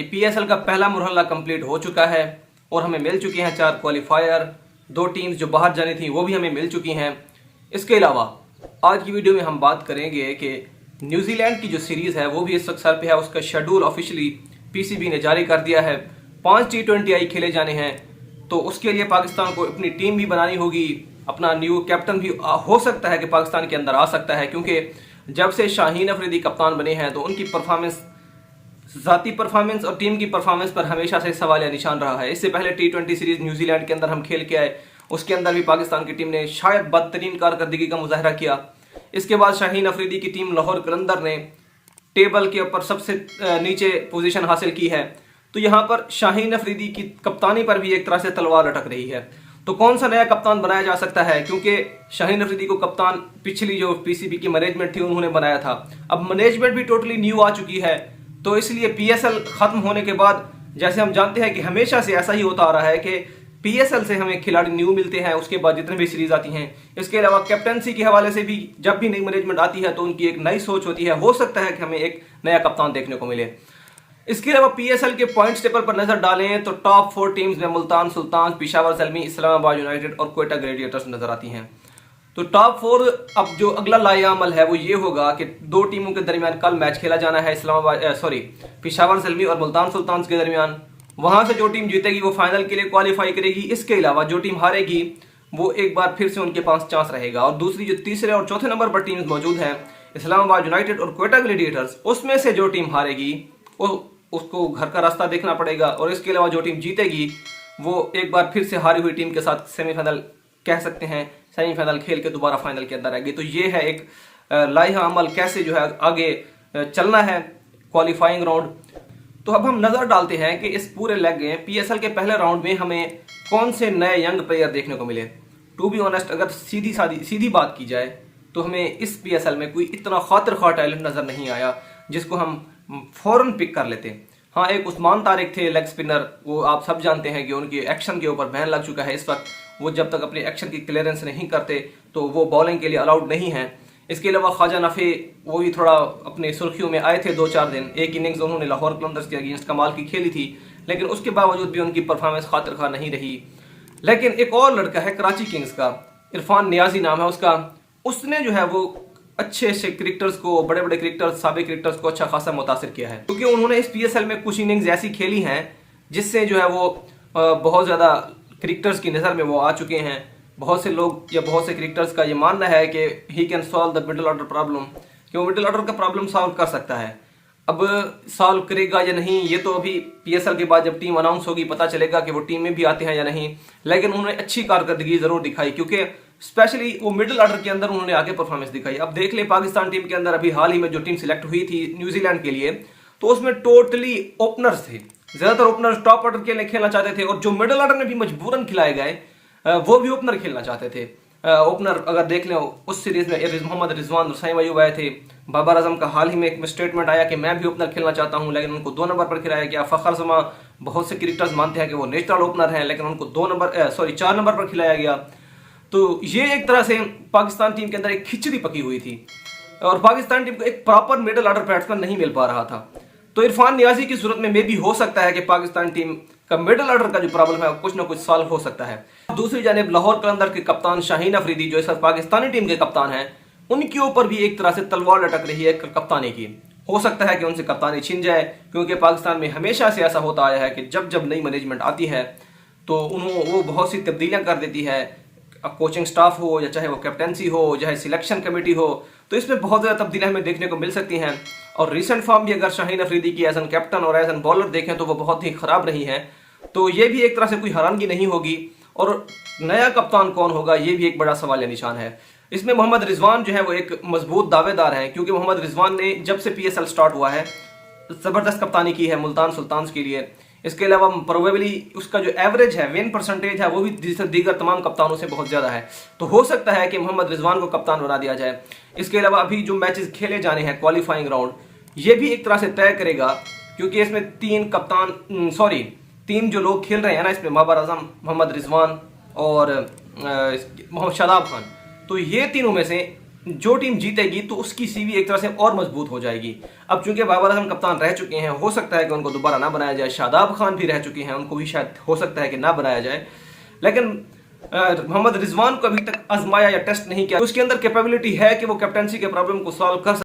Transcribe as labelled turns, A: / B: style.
A: PSL का पहला मुरहला complete हो चुका है और हमें मिल चुके हैं 4 क्वालिफायर। 2 टीम्स जो बाहर जानी थी वो भी हमें मिल चुकी हैं। इसके अलावा आज की वीडियो में हम बात करेंगे कि न्यूजीलैंड की जो सीरीज़ है वो भी इस वक्त सर पे है। उसका शेड्यूल ऑफिशियली पीसीबी ने जारी कर दिया है। 5 T20I खेले जाने हैं, तो उसके लिए पाकिस्तान को अपनी टीम भी बनानी होगी। अपना न्यू कैप्टन भी हो सकता है कि पाकिस्तान के अंदर आ सकता है, क्योंकि जब से शाहीन अफरीदी कप्तान बने हैं तो उनकी परफॉर्मेंस, ज़ाती परफॉर्मेंस और टीम की परफॉर्मेंस पर हमेशा से सवाल या निशान रहा है। इससे पहले T20 सीरीज न्यूजीलैंड के अंदर हम खेल के आए, उसके अंदर भी पाकिस्तान की टीम ने शायद बदतरीन कारकर्दगी का मुजाहरा किया। इसके बाद शाहीन अफरीदी की टीम लाहौर कलंदर ने टेबल के ऊपर सबसे नीचे पोजीशन हासिल की है। तो यहाँ पर शाहीन अफरीदी की कप्तानी पर भी एक तरह से तलवार लटक रही है। तो कौन सा नया कप्तान बनाया जा सकता है, क्योंकि शाहीन अफरीदी को कप्तान पिछली जो पीसीबी की मैनेजमेंट थी उन्होंने बनाया था। अब मैनेजमेंट भी टोटली न्यू आ चुकी है, तो इसलिए पीएसएल खत्म होने के बाद, जैसे हम जानते हैं कि हमेशा से ऐसा ही होता आ रहा है कि पीएसएल से हमें खिलाड़ी न्यू मिलते हैं, उसके बाद जितने भी सीरीज आती हैं। इसके अलावा कैप्टनसी के हवाले से भी जब भी नई मैनेजमेंट आती है तो उनकी एक नई सोच होती है। हो सकता है कि हमें एक नया कप्तान देखने को मिले। इसके अलावा पीएसएल के पॉइंट्स टेबल पर नजर डालें तो टॉप 4 टीम्स में मुल्तान सुल्तान, पेशावर ज़ल्मी, इस्लामाबाद यूनाइटेड और क्वेटा ग्लेडिएटर्स नजर आती हैं। तो टॉप 4, अब जो अगला लाएअमल है वो ये होगा कि 2 टीमों के दरमियान कल मैच खेला जाना है, पेशावर ज़ल्मी और मुल्तान सुल्तान के दरमियान। वहां से जो टीम जीतेगी वो फाइनल के लिए क्वालिफाई करेगी। इसके अलावा जो टीम हारेगी वो एक बार फिर से उनके पास चांस रहेगा। और दूसरी जो तीसरे और चौथे नंबर पर टीम्स मौजूद हैं, इस्लामाबाद यूनाइटेड और क्वेटा ग्लेडिएटर्स, उसमें से जो टीम हारेगी उसको घर का रास्ता देखना पड़ेगा। और इसके अलावा जो टीम जीतेगी वो एक बार फिर से हारी हुई टीम के साथ सेमीफाइनल, कह सकते हैं सेमीफाइनल खेल के दोबारा फाइनल के अंदर आएगी। तो ये है एक लाइहा अमल कैसे जो है आगे चलना है क्वालिफाइंग राउंड। तो अब हम नजर डालते हैं कि इस पूरे लेग में पीएसएल के पहले राउंड में हमें कौन से नए यंग प्लेयर देखने को मिले। टू बी ऑनेस्ट, अगर सीधी बात की जाए तो हमें इस पीएसएल में कोई इतना खातिर खा टैलेंट नजर नहीं आया जिसको हम फौरन पिक कर लेते। हाँ, एक उस्मान तारिक थे लेग स्पिनर, वो आप सब जानते हैं कि उनके एक्शन के ऊपर बैन लग चुका है इस वक्त। वो जब तक अपने एक्शन की क्लियरेंस नहीं करते तो वो बॉलिंग के लिए अलाउड नहीं है। इसके अलावा ख्वाजा नफ़े, वो भी थोड़ा अपने सुर्खियों में आए थे 2-4 दिन। एक इनिंग्स उन्होंने लाहौर कलंदर्स के अगेंस्ट कमाल की खेली थी, लेकिन उसके बावजूद भी उनकी परफॉर्मेंस खातिर खा नहीं रही। लेकिन एक और लड़का है कराची किंग्स का, इरफान नियाजी नाम है उसका। उसने जो है वो अच्छे अच्छे क्रिकेटर्स को, बड़े बड़े क्रिकेटर्स, साबिक क्रिकेटर्स को अच्छा खासा मुतासिर किया है, क्योंकि उन्होंने इस पीएसएल में कुछ इनिंग्स ऐसी खेली हैं जिससे जो है वो बहुत ज़्यादा क्रिकेटर्स की नज़र में वो आ चुके हैं। बहुत से लोग या बहुत से क्रिकेटर्स का ये मानना है कि he can solve the middle order problem, कि वो मिडिल ऑर्डर का प्रॉब्लम सॉल्व कर सकता है। अब सॉल्व करेगा या नहीं ये तो अभी पीएसएल के बाद जब टीम अनाउंस होगी पता चलेगा कि वो टीम में भी आते हैं या नहीं। लेकिन उन्होंने अच्छी कारकर्दगी ज़रूर दिखाई, क्योंकि स्पेशली वो मिडिल ऑर्डर के अंदर उन्होंने आगे परफॉर्मेंस दिखाई। अब देख ले पाकिस्तान टीम के अंदर अभी हाल ही में जो टीम सिलेक्ट हुई थी न्यूजीलैंड के लिए, तो उसमें टोटली ओपनर्स थे। ज़्यादातर ओपनर्स टॉप ऑर्डर के लिए खेलना चाहते थे, और जो मिडिल ऑर्डर में भी मजबूरन खिलाए गए वो भी ओपनर खेलना चाहते थे। ओपनर अगर देख लें उस सीरीज में मोहम्मद रिजवान और सईम अयूब आए थे। बाबर आजम का हाल ही में एक स्टेटमेंट आया कि मैं भी ओपनर खेलना चाहता हूं, लेकिन उनको 2 नंबर पर खिलाया गया। फखर जमा, बहुत से क्रिकेटर्स मानते हैं कि वो नेचुरल ओपनर हैं, लेकिन उनको 4 नंबर पर खिलाया गया। तो ये एक तरह से पाकिस्तान टीम के अंदर एक खिचड़ी पकी हुई थी, और पाकिस्तान टीम को एक प्रॉपर मिडिल ऑर्डर बैट्समैन नहीं मिल पा रहा था। तो इरफान नियाजी की सूरत में भी हो सकता है कि पाकिस्तान टीम का मिडिल ऑर्डर का जो प्रॉब्लम है कुछ ना कुछ सॉल्व हो सकता है। दूसरी जानिब लाहौर कलंदर के कप्तान शाहीन अफरीदी, जो इस वक्त पाकिस्तानी टीम के कप्तान हैं, उनके ऊपर भी एक तरह से तलवार लटक रही है कप्तानी की। हो सकता है कि उनसे कप्तानी छिन जाए, क्योंकि पाकिस्तान में हमेशा से ऐसा होता आया है कि जब जब नई मैनेजमेंट आती है तो वो बहुत सी तब्दीलियां कर देती है। कोचिंग स्टाफ हो, या चाहे वो कैप्टनसी हो, चाहे सिलेक्शन कमेटी हो, तो इसमें बहुत ज़्यादा तब्दीलियां हमें देखने को मिल सकती हैं। और रिसेंट फॉर्म भी अगर शाहीन अफरीदी की एज एन कैप्टन और एज एन बॉलर देखें तो वो बहुत ही ख़राब रही है। तो ये भी एक तरह से कोई हैरानगी नहीं होगी। और नया कप्तान कौन होगा ये भी एक बड़ा सवाल या निशान है। इसमें मोहम्मद रिजवान जो है वो एक मजबूत दावेदार हैं, क्योंकि मोहम्मद रिजवान ने जब से पीएसएल स्टार्ट हुआ है ज़बरदस्त कप्तानी की है मुल्तान सुल्तान के लिए। इसके अलावा प्रोबेबली उसका जो एवरेज है, विन परसेंटेज है, वो भी दीगर तमाम कप्तानों से बहुत ज़्यादा है। तो हो सकता है कि मोहम्मद रिजवान को कप्तान बना दिया जाए। इसके अलावा अभी जो मैचेस खेले जाने हैं क्वालिफाइंग राउंड, ये भी एक तरह से तय करेगा, क्योंकि इसमें 3 जो लोग खेल रहे हैं ना, इसमें बाबर आजम, मोहम्मद रिजवान और मोहम्मद शादाब खान, तो ये तीनों में से जो टीम जीतेगी तो उसकी सीवी एक तरह से और मजबूत हो जाएगी। अब चूंकि बाबर आजम कप्तान रह चुके हैं, हो सकता है कि उनको दोबारा ना बनाया जाए। शादाब खान भी रह चुके हैं, उनको भी शायद हो सकता है कि ना बनाया जाए। लेकिन मोहम्मद रिजवान को अभी तक आजमाया या टेस्ट नहीं किया। उसके अंदर कैपेबिलिटी है कि वो कैप्टनसी के प्रॉब्लम को सॉल्व कर